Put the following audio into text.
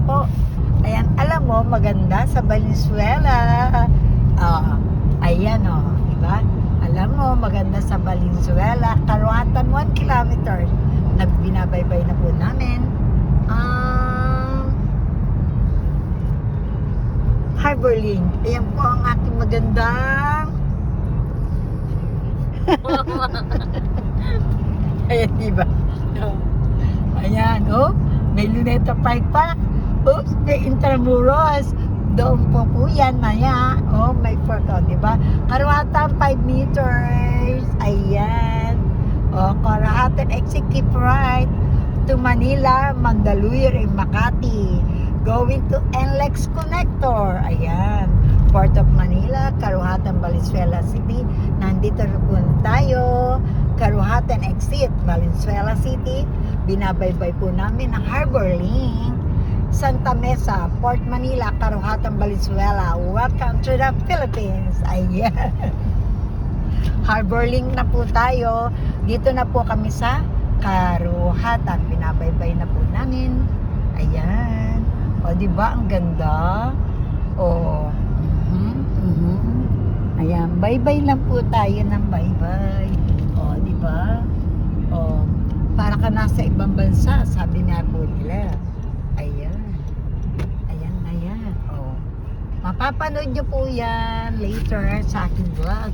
po. Ayan, alam mo, maganda sa Valenzuela. Ayan o, diba? Alam mo, maganda sa Valenzuela. Karuhatan 1 kilometer. Nagbinabaybay na po namin. Harbor Link. Ayan po ang aking magandang ayan, diba? Ayan, oh. May Luneta Park pa. Oops, may Intramuros. Doon po yan, maya. Oh, may fork, oh, diba? Karuhatan 5 meters. Ayan. Oh, Karuhatan exit, keep right to Manila, Mandaluyong, and Makati. Going to NLEX Connector. Ayan. Port of Manila, Karuhatan, Valenzuela City. Nandito na po tayo. Karuhatan exit, Valenzuela City. Binabaybay po namin ang Harbor Link. Santa Mesa, Port Manila, Karuhatan, Valenzuela. Welcome to the Philippines. Ayan. Harbor Link na po tayo. Dito na po kami sa Karuhatan. Binabaybay na po namin. Ayan. O, diba? Ang ganda. O. Ayan. Bye-bye lang po tayo ng bye-bye. O, diba? O. Para ka nasa ibang bansa. Sabi nga po nila. Ayan. Ayan na yan. O. Mapapanood nyo po yan later sa aking vlog.